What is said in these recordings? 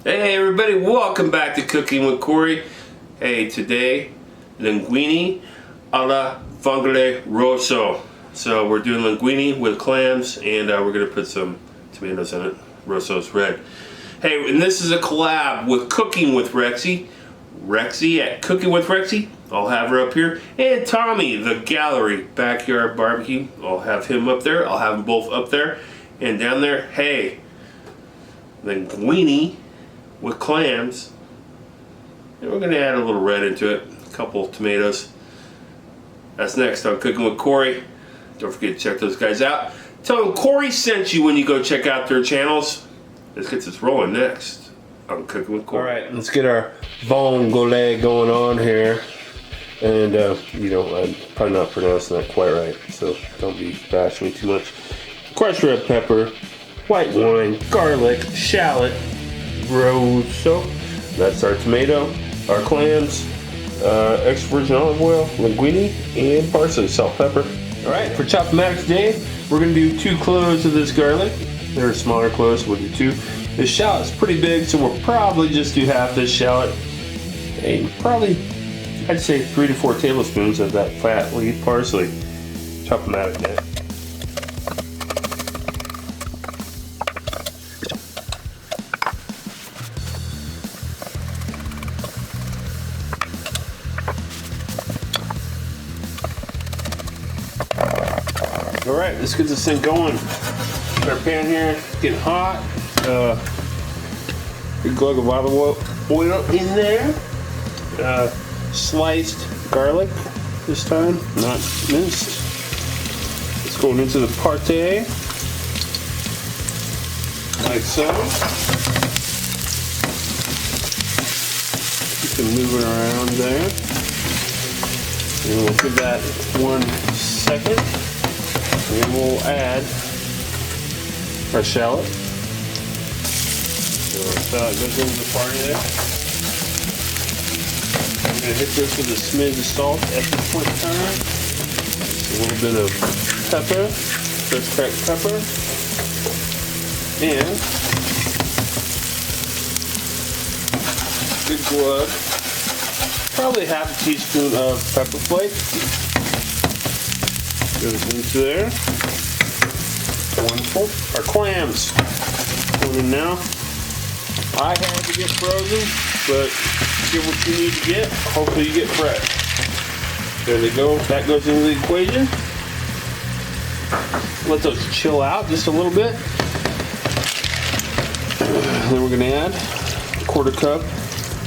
Hey everybody, welcome back to Cooking with Corey. Hey, today, Linguine Alle Vongole Rosso. So we're doing linguine with clams, and we're going to put some tomatoes in it. Rosso's red. Hey, and this is a collab with Cooking with Rexy. Rexy at Cooking with Rexy. I'll have her up here. And Tommy, the Gallery Backyard Barbecue. I'll have him up there. I'll have them both up there. And down there, hey, linguine with clams, and we're going to add a little red into it, a couple of tomatoes. That's next on Cooking with Corey. Don't forget to check those guys out. Tell them Corey sent you when you go check out their channels. Let's get this rolling next on Cooking with Corey. Alright, let's get our vongole going on here. And, I'm probably not pronouncing that quite right, so don't be bashing me too much. Crushed red pepper, white wine, garlic, shallot, Rosso. That's our tomato, our clams, extra virgin olive oil, linguine, and parsley, salt, pepper. Alright, for Chop-O-Matic today, we're going to do 2 cloves of this garlic. They're smaller cloves, we'll do 2. This shallot's pretty big, so we'll probably just do half this shallot. And probably, I'd say 3 to 4 tablespoons of that fat leaf parsley. Chop-O-Matic day. Alright, let's get this thing going. Got our pan here, getting hot. Big glug of olive oil in there. Sliced garlic this time, not minced. It's going into the pate, like so. Keep it moving around there. And we'll give that 1 second. And we'll add our shallot. So our shallot goes into the party there. I'm going to hit this with a smidge of salt at this point in time. A little bit of pepper, fresh cracked pepper, and good glove, probably half a teaspoon of pepper flake. Goes into there. Wonderful. Our clams going in now. I had to get frozen, but get what you need to get. Hopefully you get fresh. There they go. That goes into the equation. Let those chill out just a little bit. Then we're going to add a 1/4 cup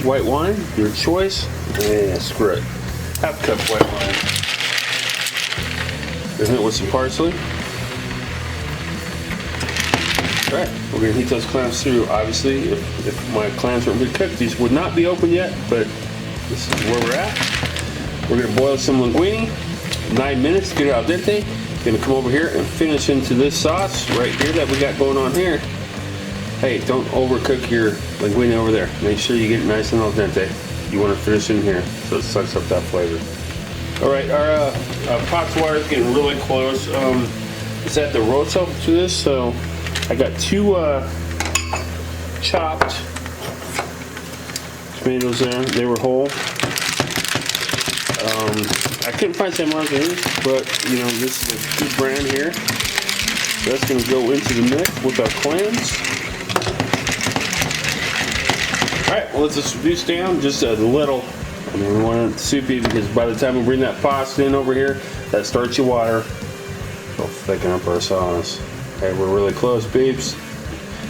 white wine, your choice. Yeah, screw it. Half cup white wine. Then hit it with some parsley. Alright, we're going to heat those clams through. Obviously, if my clams weren't cooked, these would not be open yet, but this is where we're at. We're going to boil some linguine, 9 minutes to get it al dente. Going to come over here and finish into this sauce right here that we got going on here. Hey, don't overcook your linguine over there. Make sure you get it nice and al dente. You want to finish in here so it sucks up that flavor. Alright, our pot's water is getting really close. Let's add the Rosso to this. So I got 2 chopped tomatoes there. They were whole. I couldn't find San Margaritas, but this is a good brand here. So that's going to go into the mix with our clams. Alright, well, let's just reduce down just a little. We want it soupy because by the time we bring that pasta in over here, that starchy water will thicken up our sauce. Okay, we're really close, peeps.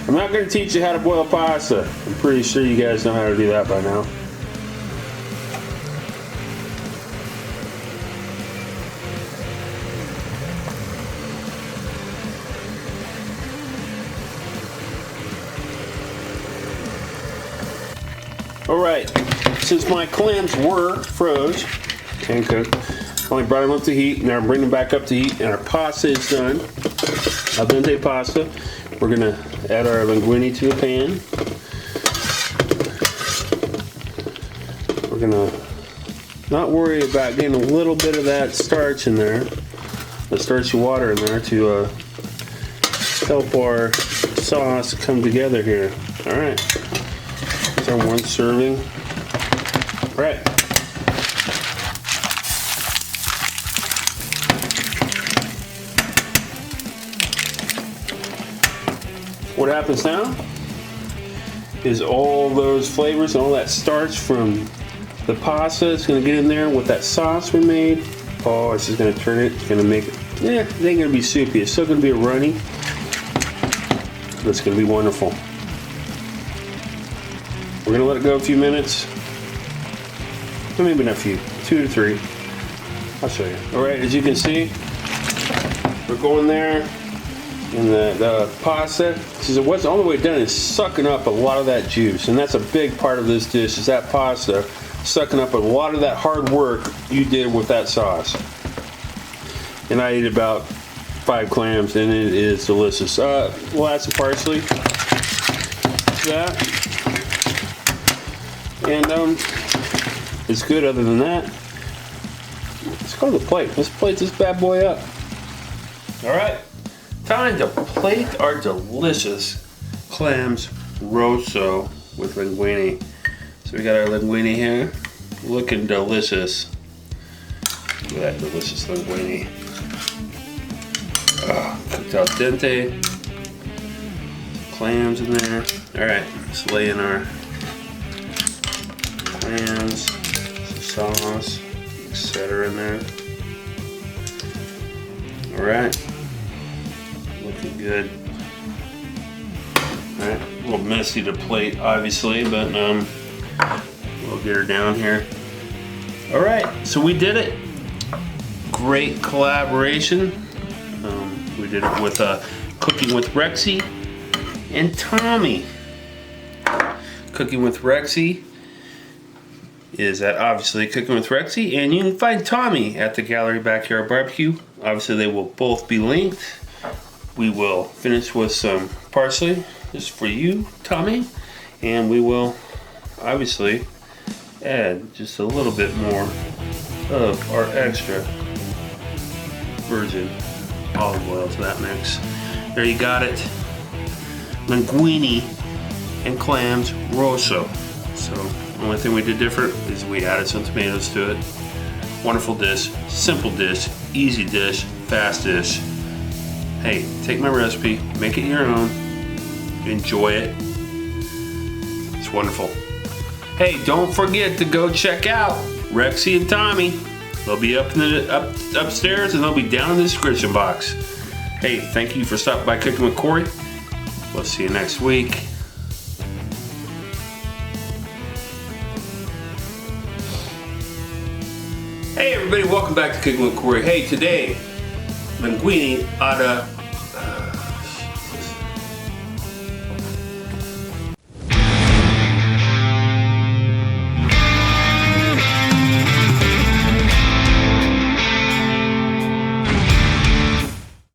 I'm not going to teach you how to boil pasta. I'm pretty sure you guys know how to do that by now. Alright, since my clams were froze and cooked, I only brought them up to heat. Now I'm bringing them back up to heat, and our pasta is done. Al dente pasta. We're going to add our linguine to the pan. We're going to not worry about getting a little bit of that starch in there, the starchy water in there to help our sauce come together here. Alright. That's our one serving. All right. What happens now is all those flavors and all that starch from the pasta is going to get in there with that sauce we made. Oh, it's just going to turn it. It's going to make it. Yeah, it ain't going to be soupy. It's still going to be runny. But it's going to be wonderful. We're going to let it go a few minutes. Well, maybe not a few. 2 to 3. I'll show you. All right, as you can see, we're going there. And the pasta, what's all the way done is sucking up a lot of that juice, and that's a big part of this dish, is that pasta sucking up a lot of that hard work you did with that sauce. And I eat about 5 clams, and it is delicious. We'll add some parsley to that, and it's good. Other than that, let's go to the plate. Let's plate this bad boy up. All right. Time to plate our delicious clams rosso with linguine. So we got our linguine here, looking delicious. Look at that delicious linguine. Cooked al dente. Clams in there. All right, let's lay in our clams, some sauce, etc. in there. All right. Looking good. Alright, a little messy to plate, obviously, but we'll get her down here. Alright, so we did it. Great collaboration. We did it with Cooking with Rexy and Tommy. Cooking with Rexy is at obviously Cooking with Rexy, and you can find Tommy at the Gallery Backyard Barbecue. Obviously, they will both be linked. We will finish with some parsley, just for you, Tommy, and we will obviously add just a little bit more of our extra virgin olive oil to that mix. There you got it. Linguine and clams rosso. So the only thing we did different is we added some tomatoes to it. Wonderful dish, simple dish, easy dish, fast dish. Hey, take my recipe, make it your own, enjoy it. It's wonderful. Hey, don't forget to go check out Rexy and Tommy. They'll be up in the upstairs, and they'll be down in the description box. Hey, thank you for stopping by Cooking with Corey. We'll see you next week. Hey everybody, welcome back to Cooking with Corey. Hey, today, linguine alla